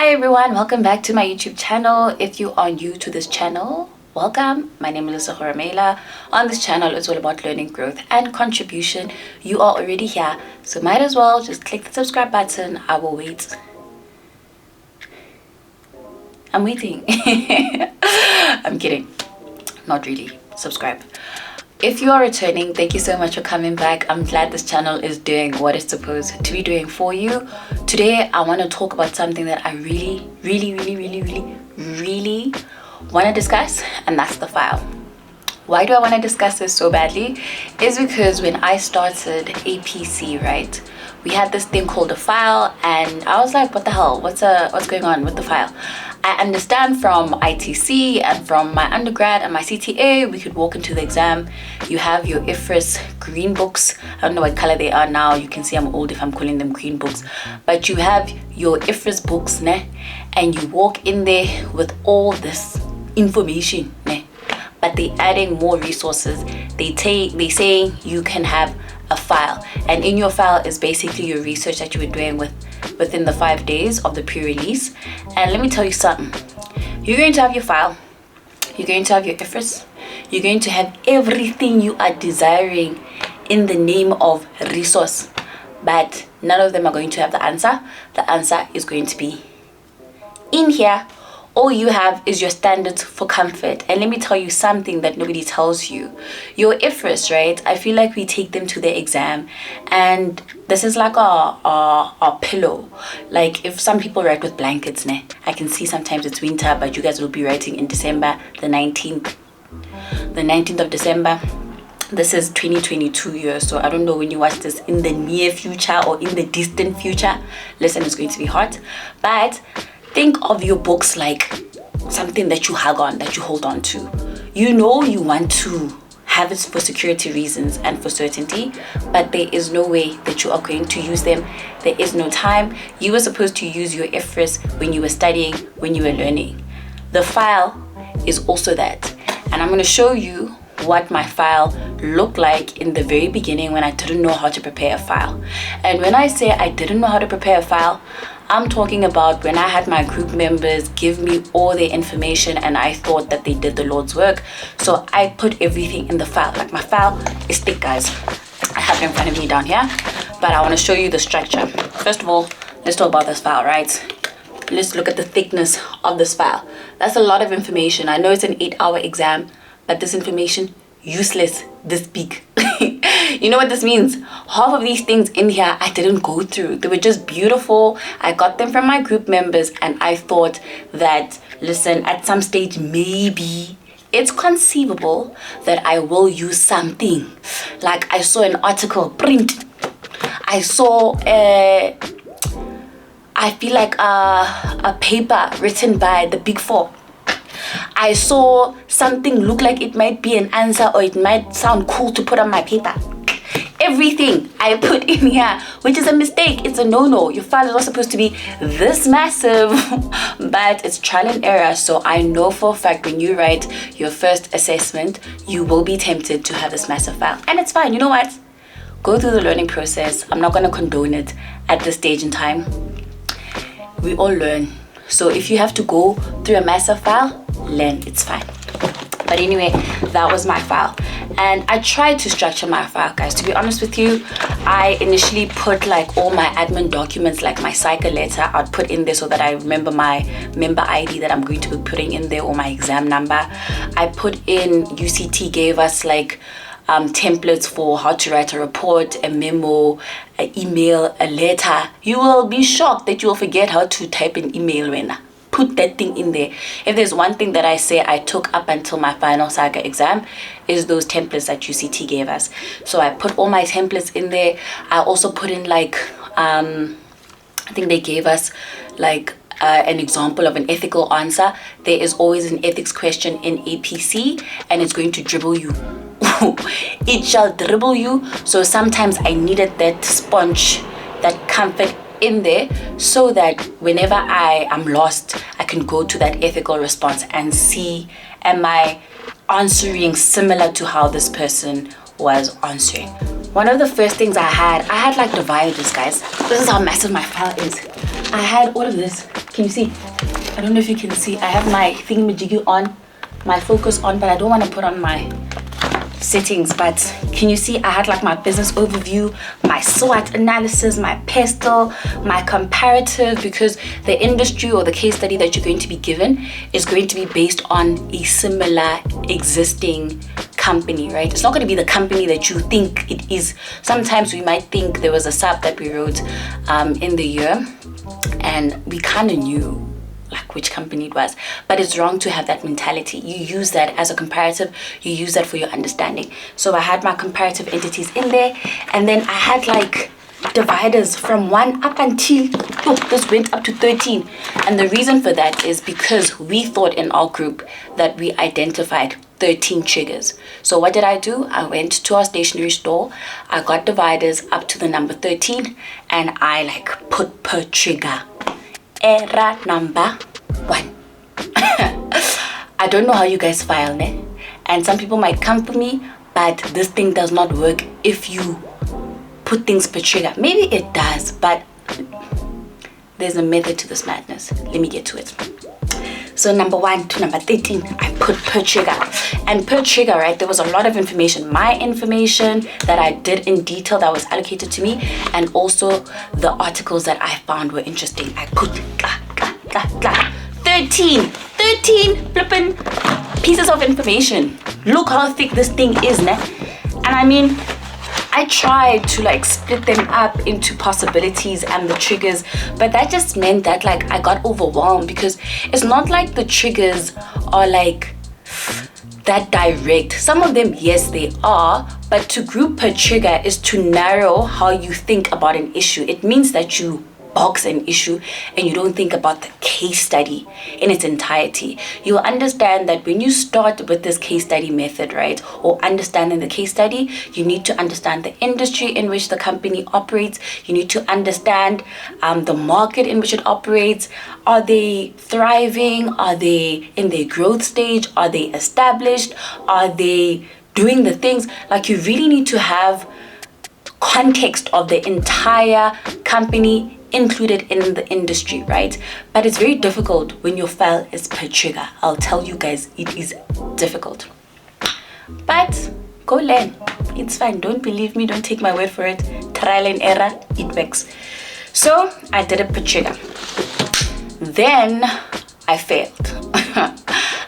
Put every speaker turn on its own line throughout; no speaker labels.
Hi everyone, welcome back to my YouTube channel. If you are new to this channel, welcome. My name is Elle Ramaila. On this channel, it's all about learning, growth and contribution. You are already here, so might as well just click the subscribe button. I will wait. I'm waiting. I'm kidding. Not really. Subscribe. If you are returning, thank you so much for coming back. I'm glad this channel is doing what it's supposed to be doing for you. Today, I want to talk about something that I really want to discuss, and that's the file. Why do I want to discuss this so badly? Is because when I started APC, right, we had this thing called a file, and I was like, what the hell? What's going on with the file? I understand from ITC and from my undergrad and my CTA, we could walk into the exam. You have your IFRS green books. I don't know what color they are now. You can see I'm old if I'm calling them green books. But you have your IFRS books, ne? And you walk in there with all this information, ne? But they're adding more resources. They say you can have a file. And in your file is basically your research that you were doing within the 5 days of the pre-release. And let me tell you something. You're going to have your file. You're going to have your IFRS. You're going to have everything you are desiring in the name of resource. But none of them are going to have the answer. The answer is going to be in here. All you have is your standards for comfort. And let me tell you something that nobody tells you. Your IFRS, right? I feel like we take them to the exam, and this is like a pillow. Like if some people write with blankets, ne? I can see sometimes it's winter, but you guys will be writing in December, the 19th of December. This is 2022 year, so I don't know when you watch this in the near future or in the distant future. Listen, it's going to be hot, but think of your books like something that you hug on, that you hold on to. You know you want to have it for security reasons and for certainty, but there is no way that you are going to use them. There is no time. You were supposed to use your IFRS when you were studying, when you were learning. The file is also that. And I'm going to show you what my file looked like in the very beginning when I didn't know how to prepare a file. And when I say I didn't know how to prepare a file, I'm talking about when I had my group members give me all their information and I thought that they did the Lord's work. So I put everything in the file. Like my file is thick, guys. I have it in front of me down here, but I want to show you the structure. First of all, let's talk about this file, right? Let's look at the thickness of this file. That's a lot of information. I know it's an 8-hour exam, but this information, useless this big. You know what this means? Half of these things in here I didn't go through. They were just beautiful. I got them from my group members, and I thought that, listen, at some stage maybe it's conceivable that I will use something. Like I saw an article print. I saw I feel like a paper written by the Big Four. I saw something look like it might be an answer, or it might sound cool to put on my paper. Everything I put in here, which is a mistake. It's a no-no. Your file is not supposed to be this massive, but it's trial and error. So I know for a fact when you write your first assessment, you will be tempted to have this massive file. And it's fine. You know what? Go through the learning process. I'm not going to condone it at this stage in time. We all learn. So if you have to go through a massive file, learn. It's fine. But anyway, that was my file. And I tried to structure my file, guys. To be honest with you, I initially put like all my admin documents, like my SAICA letter, I'd put in there so that I remember my member ID that I'm going to be putting in there, or my exam number. I put in, UCT gave us like templates for how to write a report, a memo, an email, a letter. You will be shocked that you will forget how to type an email when put that thing in there. If there's one thing that I say I took up until my final SAICA exam, is those templates that UCT gave us. So I put all my templates in there. I also put in like I think they gave us like an example of an ethical answer. There is always an ethics question in APC, and it's going to dribble you. It shall dribble you. So sometimes I needed that sponge, that comfort in there, so that whenever I am lost, I can go to that ethical response and see, am I answering similar to how this person was answering. One of the first things I had like dividers, guys. This is how massive my file is. I had all of this Can you see? I don't know if you can see. I have my thingamajiggy on, my focus on, but I don't want to put on my settings. But can you see I had like my business overview, my SWOT analysis, my pestle, my comparative, because the industry or the case study that you're going to be given is going to be based on a similar existing company, right? It's not going to be the company that you think it is. Sometimes we might think there was a sub that we wrote in the year and we kind of knew like which company it was, but it's wrong to have that mentality. You use that as a comparative, you use that for your understanding. So I had my comparative entities in there, and then I had like dividers from 1 up until this went up to 13. And the reason for that is because we thought in our group that we identified 13 triggers. So what did I do? I went to our stationery store, I got dividers up to the number 13, and I like put per trigger. Error number 1. I don't know how you guys file, ne? And some people might come for me, but this thing does not work if you put things per trigger. Maybe it does, but there's a method to this madness. Let me get to it. So number 1 to number 13, I put per trigger. And per trigger, right, there was a lot of information. My information that I did in detail that was allocated to me, and also the articles that I found were interesting. I put 13 flipping pieces of information. Look how thick this thing is, ne? And I mean, I tried to like split them up into possibilities and the triggers, but that just meant that like I got overwhelmed, because it's not like the triggers are like that direct. Some of them, yes, they are, but to group per trigger is to narrow how you think about an issue. It means that you box an issue and you don't think about the case study in its entirety. You'll understand that when you start with this case study method, right, or understanding the case study, you need to understand the industry in which the company operates. You need to understand the market in which it operates. Are they thriving? Are they in their growth stage? Are they established? Are they doing the things? Like, you really need to have context of the entire company included in the industry, right? But it's very difficult when your file is per trigger. I'll tell you guys, it is difficult, but go learn. It's fine. Don't believe me, don't take my word for it. Trial and error, it works. So I did it per trigger. Then I failed.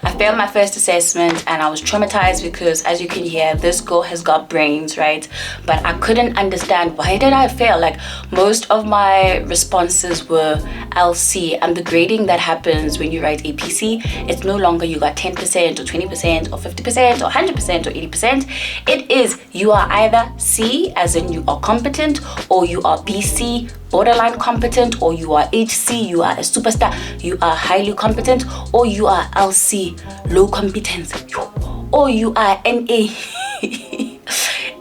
I failed my first assessment and I was traumatized because, as you can hear, this girl has got brains, right? But I couldn't understand, why did I fail? Like, most of my responses were LC, and the grading that happens when you write APC, it's no longer you got 10% or 20% or 50% or 100% or 80%. It is you are either C, as in you are competent, or you are BC, borderline competent, or you are HC, you are a superstar, you are highly competent, or you are LC, low competence, or you are NA.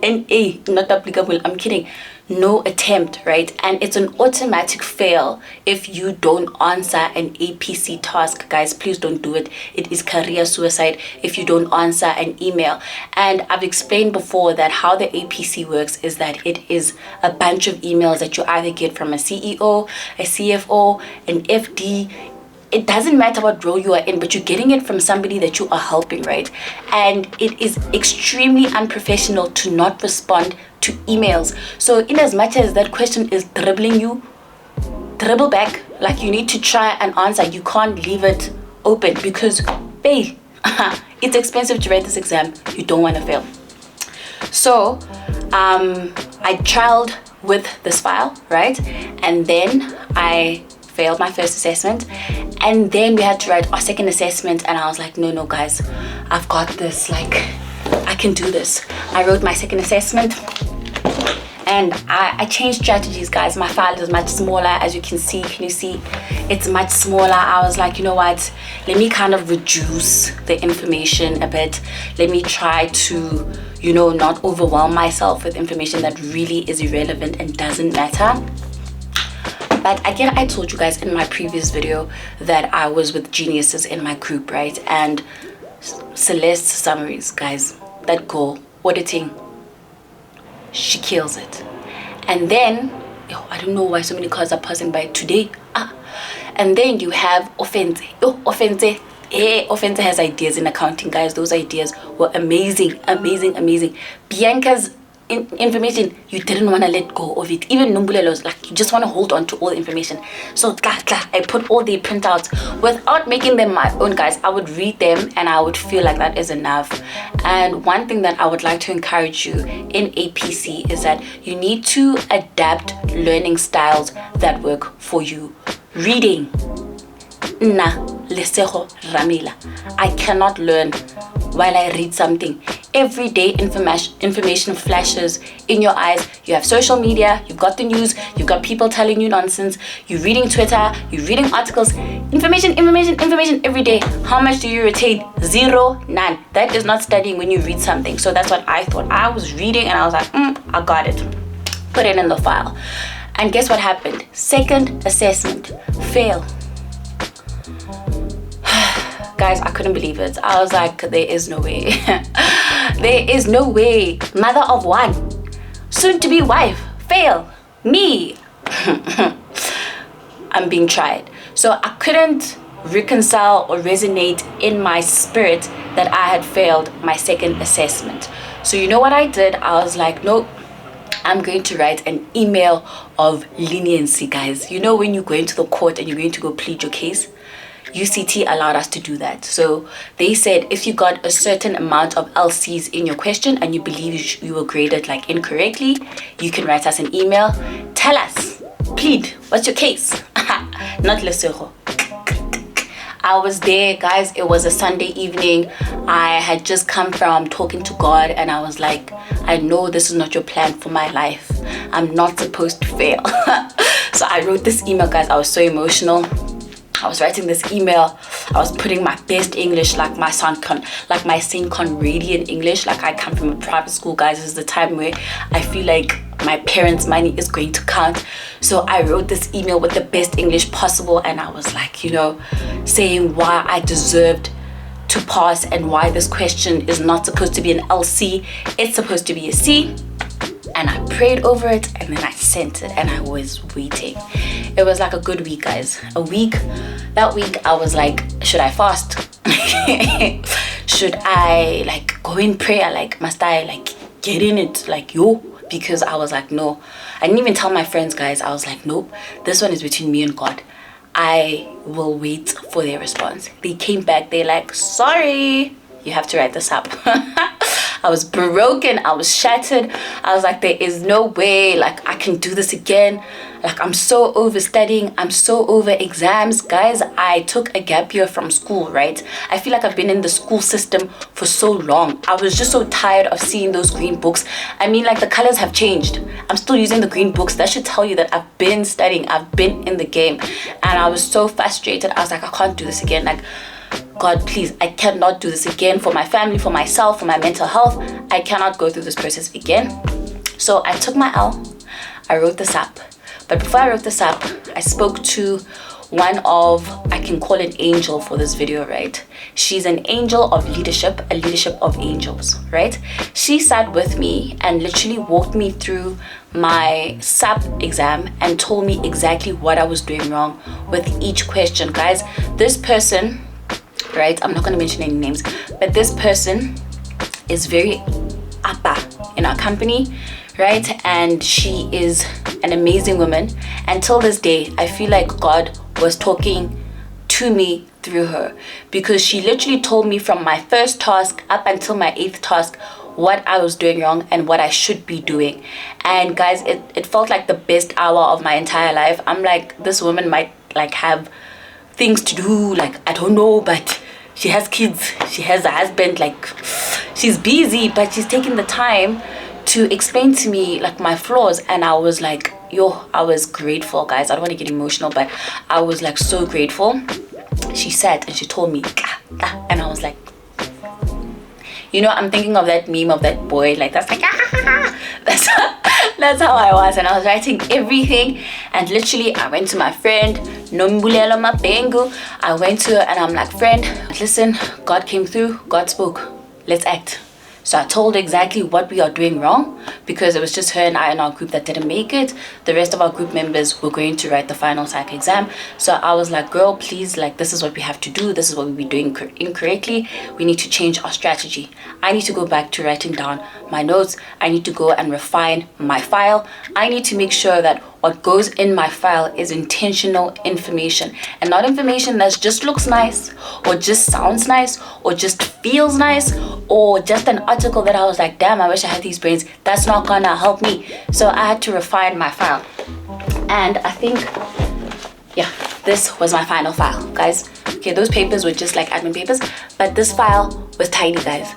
NA, not applicable. I'm kidding. No attempt, right? And it's an automatic fail if you don't answer an APC task. Guys, please don't do it. It is career suicide if you don't answer an email. And I've explained before that how the APC works is that it is a bunch of emails that you either get from a CEO, a CFO, an FD. It doesn't matter what role you are in, but you're getting it from somebody that you are helping, right? And it is extremely unprofessional to not respond to emails. So in as much as that question is dribbling you, dribble back. Like, you need to try and answer. You can't leave it open, because babe, it's expensive to write this exam. You don't want to fail. So I trialed with this file, right? And then I failed my first assessment, and then we had to write our second assessment, and I was like, no guys, I've got this, like, I can do this. I wrote my second assessment, and I changed strategies, guys. My file is much smaller, as you can see. Can you see? It's much smaller. I was like, you know what, let me kind of reduce the information a bit. Let me try to, you know, not overwhelm myself with information that really is irrelevant and doesn't matter. But again, I told you guys in my previous video that I was with geniuses in my group, right? And Celeste summaries, guys, that girl, auditing, she kills it. And then, I don't know why so many cars are passing by today. And then you have offense. Offense has ideas in accounting, guys. Those ideas were amazing. Bianca's information, you didn't want to let go of it. Even Numbulelo's, like, you just want to hold on to all the information. So I put all the printouts without making them my own, guys. I would read them and I would feel like that is enough. And one thing that I would like to encourage you in APC is that you need to adapt learning styles that work for you. Reading. Elle Ramaila. I cannot learn while I read something. Every day information flashes in your eyes. You have social media, you've got the news, you've got people telling you nonsense, you're reading Twitter, you're reading articles, information every day. How much do you retain? 0, none. That is not studying when you read something. So that's what I thought. I was reading and I was like, I got it. Put it in the file. And guess what happened? Second assessment, fail. Guys, I couldn't believe it. I was like, there is no way. There is no way. Mother of one, soon to be wife, fail. Me. I'm being tried. So I couldn't reconcile or resonate in my spirit that I had failed my second assessment. So you know what I did? I was like, nope. I'm going to write an email of leniency, guys. You know when you go into the court and you're going to go plead your case? UCT allowed us to do that. So they said if you got a certain amount of LCs in your question and you believe you were graded like incorrectly, you can write us an email. Tell us, plead, what's your case? Not Lesego. I was there, guys. It was a Sunday evening. I had just come from talking to God and I was like, I know this is not your plan for my life. I'm not supposed to fail. So I wrote this email, guys. I was so emotional. I was writing this email. I was putting my best English, like my St. Conradian English. Like I come from a private school, guys. This is the time where I feel like my parents' money is going to count. So I wrote this email with the best English possible, and I was like, you know, saying why I deserved to pass and why this question is not supposed to be an LC. It's supposed to be a C. And I prayed over it and then I sent it and I was waiting. It was like a good week, guys. That week I was like, should I fast? Should I like go in prayer? Like, must I like get in it? Like, yo? Because I was like, no. I didn't even tell my friends, guys. I was like, nope, this one is between me and God. I will wait for their response. They came back. They're like, sorry, you have to write this up. I was broken. I was shattered. I was like, there is no way like I can do this again. Like, I'm so over studying. I'm so over exams. Guys, I took a gap year from school, right? I feel like I've been in the school system for so long. I was just so tired of seeing those green books. I mean, like, the colors have changed. I'm still using the green books. That should tell you that I've been studying. I've been in the game. And I was so frustrated. I was like, I can't do this again. Like, God, please, I cannot do this again for my family, for myself, for my mental health. I cannot go through this process again. So I took my L. I wrote this up. But before I wrote this up, I spoke to one of, I can call an angel for this video, right? She's an angel of leadership, a leadership of angels, right? She sat with me and literally walked me through my SAP exam and told me exactly what I was doing wrong with each question. Guys, this person, right, I'm not going to mention any names, but this person is very upper in our company, right? And she is an amazing woman. Until this day, I feel like God was talking to me through her, because she literally told me from my first task up until my 8th task what I was doing wrong and what I should be doing. And guys, it felt like the best hour of my entire life. I'm like, this woman might like have things to do, like, I don't know, but she has kids, she has a husband, like, she's busy, but she's taking the time to explain to me like my flaws. And I was like, yo, I was grateful, guys. I don't want to get emotional, but I was like so grateful. She sat and she told me, and I was like, you know, I'm thinking of that meme of that boy, like, that's like, that's how I was. And I was writing everything, and literally I went to my friend Nombulelo Mapengu. I went to her and I'm like, friend, listen, God came through, God spoke, let's act. So I told her exactly what we are doing wrong, because it was just her and I in our group that didn't make it. The rest of our group members were going to write the final SAICA exam. So I was like, girl, please, like, this is what we have to do. This is what we're doing incorrectly. We need to change our strategy. I need to go back to writing down my notes. I need to go and refine my file. I need to make sure that what goes in my file is intentional information, and not information that just looks nice or just sounds nice or just feels nice, or just an article that I was like, damn, I wish I had these brains. That's not gonna help me. So I had to refine my file. And I think, yeah, this was my final file, guys. Okay, those papers were just like admin papers, but this file was tiny, guys.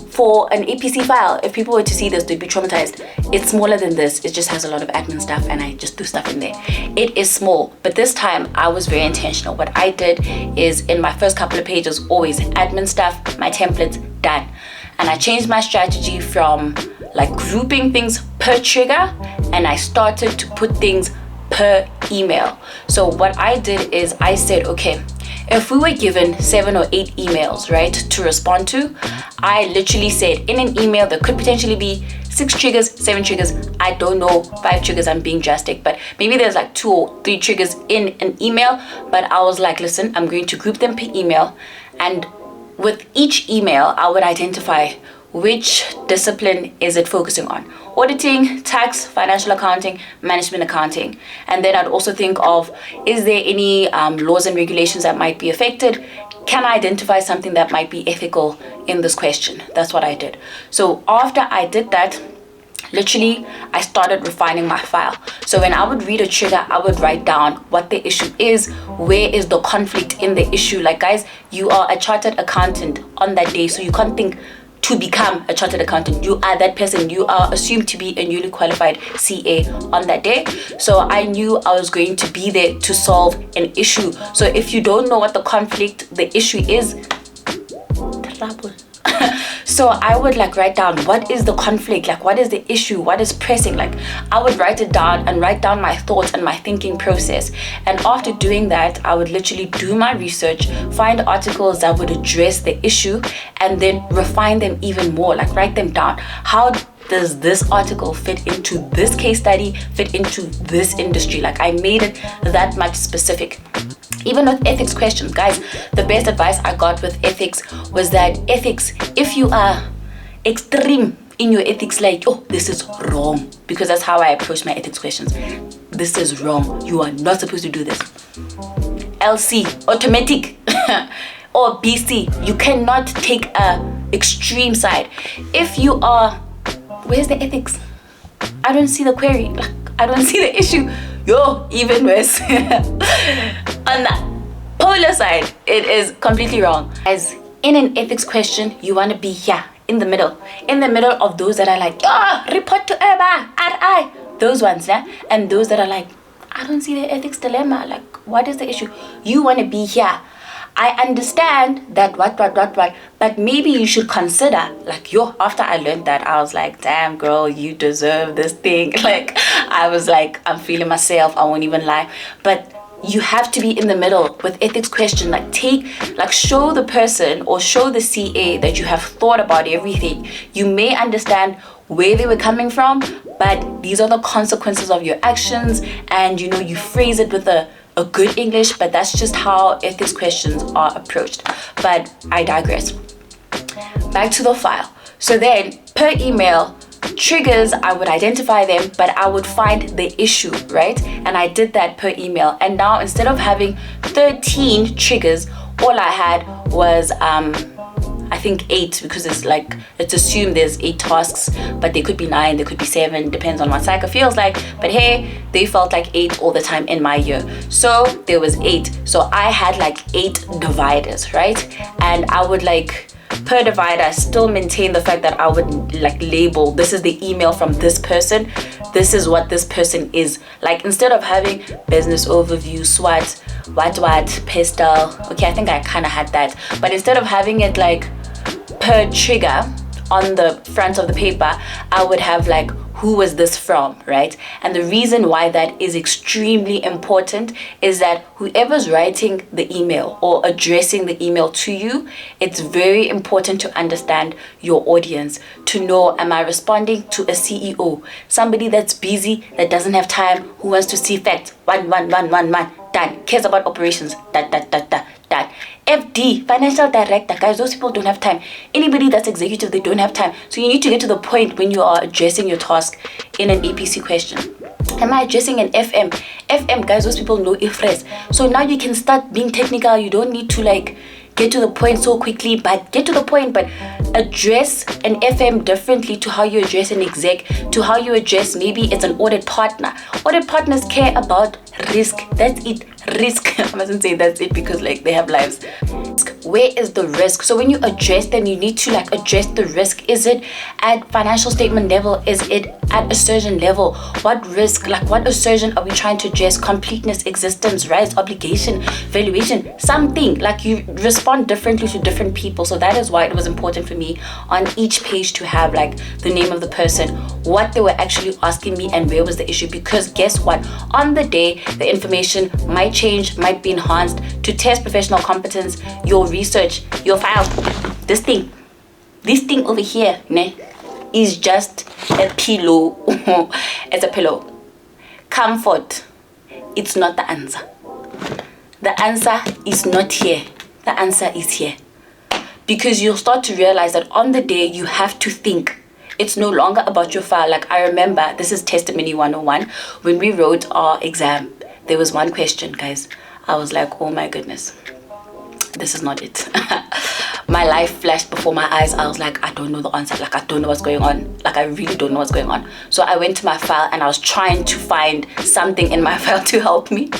For an APC file, if people were to see this, they'd be traumatized. It's smaller than this. It just has a lot of admin stuff, and I just do stuff in there. It is small, but this time I was very intentional. What I did is, in my first couple of pages, always admin stuff, my templates, done. And I changed my strategy from like grouping things per trigger, and I started to put things per email. So what I did is I said, okay, if we were given 7 or 8 emails, right, to respond to, I literally said in an email there could potentially be 6 triggers, 7 triggers, I don't know, 5 triggers, I'm being drastic, but maybe there's like 2 or 3 triggers in an email. But I was like, listen, I'm going to group them per email, and with each email I would identify which discipline is it focusing on: auditing, tax, financial accounting, management accounting. And then I'd also think of, is there any laws and regulations that might be affected? Can I identify something that might be ethical in this question? That's what I did. So after I did that, literally I started refining my file. So when I would read a trigger, I would write down what the issue is, where is the conflict in the issue. Like, guys, you are a chartered accountant on that day, so you can't think to become a chartered accountant. You are that person. You are assumed to be a newly qualified CA on that day. So I knew I was going to be there to solve an issue. So if you don't know what the conflict, the issue is, trouble. So I would like write down, what is the conflict, like what is the issue, what is pressing. Like I would write it down and write down my thoughts and my thinking process. And after doing that, I would literally do my research, find articles that would address the issue, and then refine them even more. Like write them down. How does this article fit into this case study, fit into this industry? Like I made it that much specific. Even with ethics questions, guys, the best advice I got with ethics was that ethics, if you are extreme in your ethics, like, oh, this is wrong, because that's how I approach my ethics questions. This is wrong. You are not supposed to do this. LC, automatic, or BC, you cannot take a extreme side. If you are, where's the ethics? I don't see the query. Like, I don't see the issue. Yo, even worse. On the polar side, it is completely wrong. As in an ethics question, you want to be here in the middle of those that are like, report to ERBA, RI, those ones, yeah? And those that are like, I don't see the ethics dilemma. Like, what is the issue? You want to be here. I understand that what, but maybe you should consider, like, after I learned that, I was like, damn girl, you deserve this thing. Like, I was like, I'm feeling myself, I won't even lie. But you have to be in the middle with ethics question. Like show the person or show the CA that you have thought about everything. You may understand where they were coming from, but these are the consequences of your actions, and you phrase it with a good English, but that's just how ethics questions are approached. But I digress. Back to the file. So then per email, triggers, I would identify them, but I would find the issue, right? And I did that per email. And now instead of having 13 triggers, all I had was I think 8, because it's assumed there's 8 tasks, but they could be 9, they could be 7, depends on what SAICA feels like. But hey, they felt like 8 all the time in my year. So there was 8. So I had like 8 dividers, right? And I would per divider still maintain the fact that I would label, this is the email from this person, this is what this person is. Like instead of having business overview, SWOT, what, pestle, okay, I think I kind of had that, but instead of having it per trigger on the front of the paper, I would have who was this from, right? And the reason why that is extremely important is that whoever's writing the email or addressing the email to you, it's very important to understand your audience, to know, am I responding to a CEO, somebody that's busy, that doesn't have time, who wants to see facts, one, done, cares about operations, that. FD, financial director, guys, those people don't have time. Anybody that's executive, they don't have time. So you need to get to the point when you are addressing your task in an APC question. Am I addressing an FM? FM, guys, those people know IFRS. So now you can start being technical. You don't need to like get to the point so quickly, but get to the point, but address an FM differently to how you address an exec, to how you address, maybe it's an audit partner. Audit partners care about risk. That's it. Risk. I mustn't say that's it because like they have lives. Where is the risk? So when you address them, you need to like address the risk. Is it at financial statement level? Is it at assertion level? What risk, like what assertion are we trying to address? Completeness, existence, rights, obligation, valuation, something. Like you respond differently to different people. So that is why it was important for me on each page to have like the name of the person, what they were actually asking me, and where was the issue. Because guess what? On the day, the information might change, might be enhanced to test professional competence, your research, your file. This thing over here, ne, is just a pillow. It's a pillow. Comfort. It's not the answer. The answer is not here. The answer is here. Because you'll start to realize that on the day you have to think. It's no longer about your file. Like I remember, this is testimony 101. When we wrote our exam, there was one question, guys. I was like, oh my goodness, this is not it. My life flashed before my eyes. I was like, I don't know the answer. Like, I don't know what's going on. Like, I really don't know what's going on. So I went to my file and I was trying to find something in my file to help me.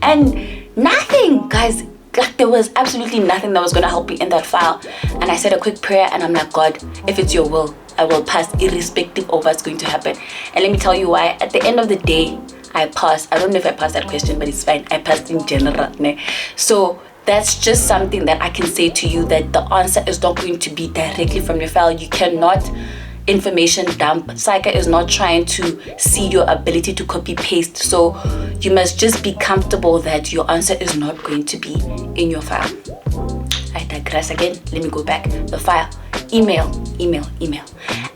And nothing, guys. Like, there was absolutely nothing that was going to help me in that file. And I said a quick prayer and I'm like, God, if it's your will, I will pass irrespective of what's going to happen. And let me tell you why. At the end of the day, I passed. I don't know if I passed that question, but it's fine. I passed in general. Ne? So that's just something that I can say to you, that the answer is not going to be directly from your file. You cannot information dump. SAICA is not trying to see your ability to copy paste. So you must just be comfortable that your answer is not going to be in your file. I digress again. Let me go back. The file, email.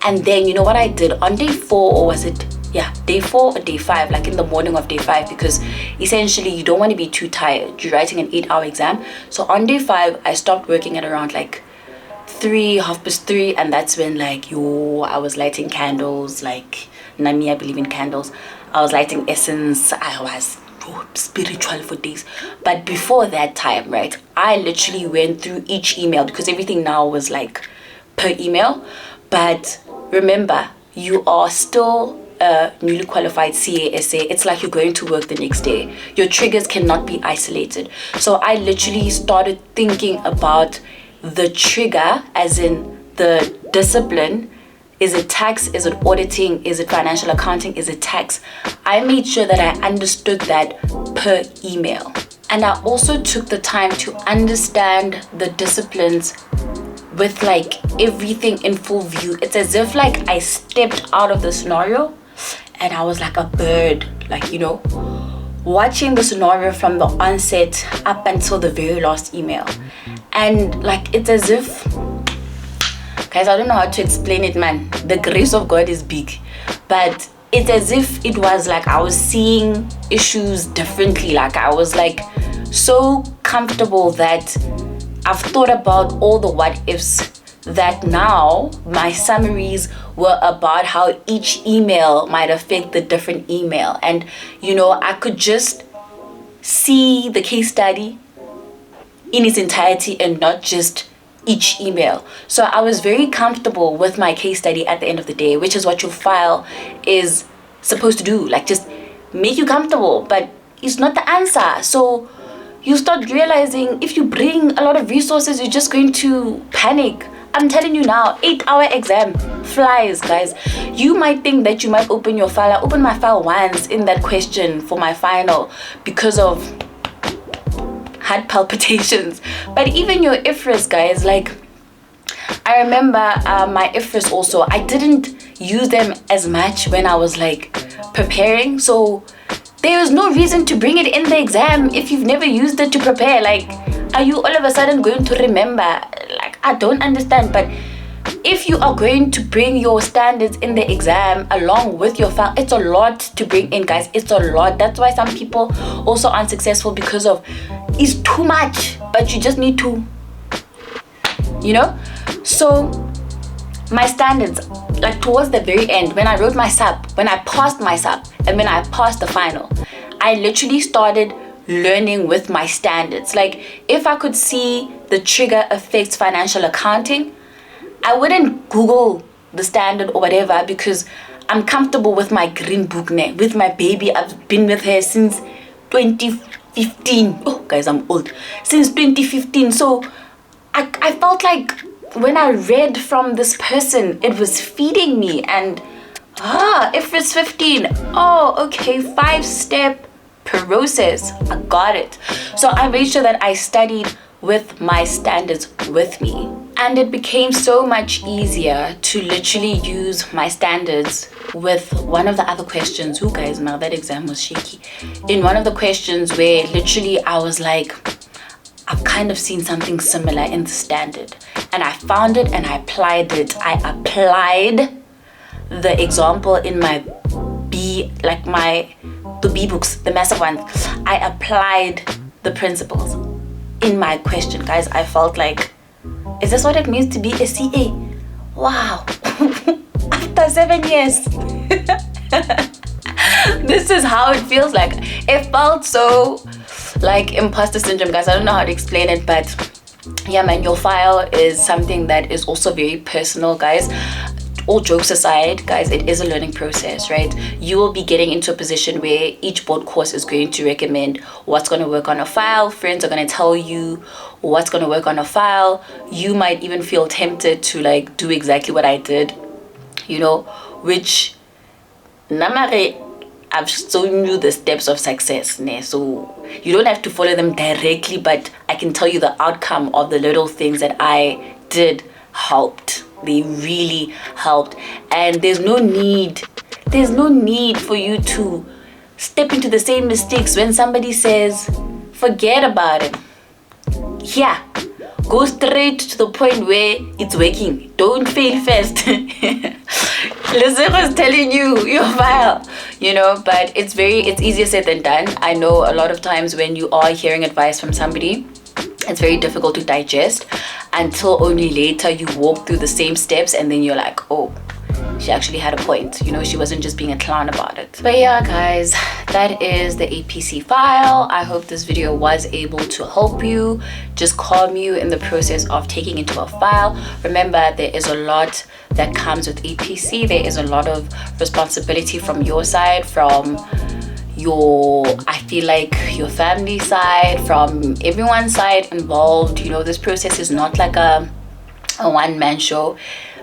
And then you know what I did on day 4, or was it day 4 or day 5, like in the morning of day 5, because essentially you don't want to be too tired. You're writing an 8-hour exam. So on day 5 I stopped working at around like 3:30, and that's when like I was lighting candles. Like Nami, I believe in candles. I was lighting essence. I was spiritual for days. But before that time, right, I literally went through each email, because everything now was like per email. But remember, you are still a newly qualified CASA. It's like you're going to work the next day. Your triggers cannot be isolated. So I literally started thinking about the trigger, as in the discipline. Is it tax? Is it auditing? Is it financial accounting? Is it tax? I made sure that I understood that per email. And I also took the time to understand the disciplines with like everything in full view. It's as if like I stepped out of the scenario and I was like a bird, like, you know, watching the scenario from the onset up until the very last email. And like, it's as if, guys, I don't know how to explain it, man. The grace of God is big. But it's as if it was like I was seeing issues differently. Like I was like so comfortable that I've thought about all the what ifs, that now my summaries were about how each email might affect the different email. And, you know, I could just see the case study in its entirety and not just each email. So I was very comfortable with my case study at the end of the day, which is what your file is supposed to do, like just make you comfortable, but it's not the answer. So you start realizing if you bring a lot of resources, you're just going to panic. I'm telling you now, 8-hour exam flies, guys. You might think that you might open your file. I opened my file once in that question for my final because of heart palpitations. But even your IFRS, guys, like I remember my IFRS also, I didn't use them as much when I was like preparing. So there is no reason to bring it in the exam if you've never used it to prepare. Like, are you all of a sudden going to remember? Like, I don't understand. But if you are going to bring your standards in the exam along with your file, it's a lot to bring in, guys. It's a lot. That's why some people also aren't successful, because of it's too much. But you just need to, you know. So my standards, like towards the very end, when I wrote my sub, when I passed my sub, and when I passed the final, I literally started learning with my standards. Like, if I could see the trigger affects financial accounting, I wouldn't Google the standard or whatever, because I'm comfortable with my green book now, with my baby. I've been with her since 2015. Oh, guys, I'm old. Since 2015. So I felt like when I read from this person, it was feeding me. And if it's 15, okay, 5-step process. I got it. So I made sure that I studied with my standards with me. And it became so much easier to literally use my standards with one of the other questions. Oh, guys, now that exam was shaky. In one of the questions where literally I was like, I've kind of seen something similar in the standard. And I found it and I applied it. I applied the example in my the B books, the massive ones. I applied the principles in my question, guys. I felt like, is this what it means to be a CA? Wow. After 7 years. This is how it feels like. It felt so like imposter syndrome, guys. I don't know how to explain it, but yeah, man, your file is something that is also very personal, guys. All jokes aside, guys, it is a learning process, right? You will be getting into a position where each board course is going to recommend what's going to work on a file. Friends are going to tell you what's going to work on a file. You might even feel tempted to like do exactly what I did, you know, which namare, I've shown you the steps of success, ne? So you don't have to follow them directly, but I can tell you the outcome of the little things that I did helped. They really helped. And there's no need for you to step into the same mistakes when somebody says forget about it. Yeah, go straight to the point where it's working. Don't fail first. Listen, was telling you your file, you know. But it's easier said than done. I know a lot of times when you are hearing advice from somebody, it's very difficult to digest until only later you walk through the same steps and then you're like, oh, she actually had a point, you know. She wasn't just being a clown about it. But yeah, guys, that is the APC file. I hope this video was able to help you, just calm you in the process of taking into a file. Remember, there is a lot that comes with APC. There is a lot of responsibility from your side, from I feel like your family side, from everyone's side involved. You know, this process is not like a one-man show.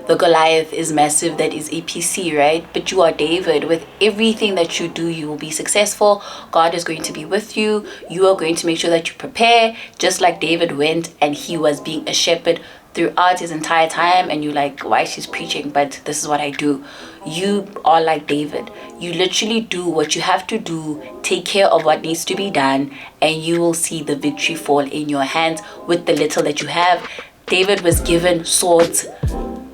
The Goliath is massive, that is APC, right? But you are David. With everything that you do, you will be successful. God is going to be with you. You are going to make sure that you prepare, just like David went and he was being a shepherd throughout his entire time. And you're like, why she's preaching? But this is what I do. You are like David. You literally do what you have to do, take care of what needs to be done, and you will see the victory fall in your hands with the little that you have. David was given swords,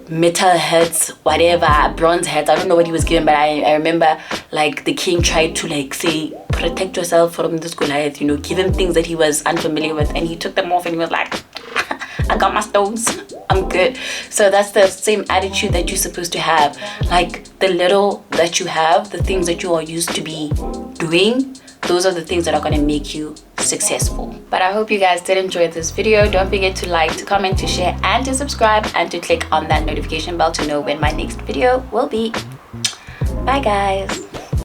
metal heads, whatever, bronze heads. I don't know what he was given, but I remember like the king tried to like say, protect yourself from this Goliath, you know, give him things that he was unfamiliar with, and he took them off and he was like, I got my stones, I'm good. So that's the same attitude that you're supposed to have. Like the little that you have, the things that you are used to be doing, those are the things that are going to make you successful. But I hope you guys did enjoy this video. Don't forget to like, to comment, to share, and to subscribe, and to click on that notification bell to know when my next video will be. Bye guys.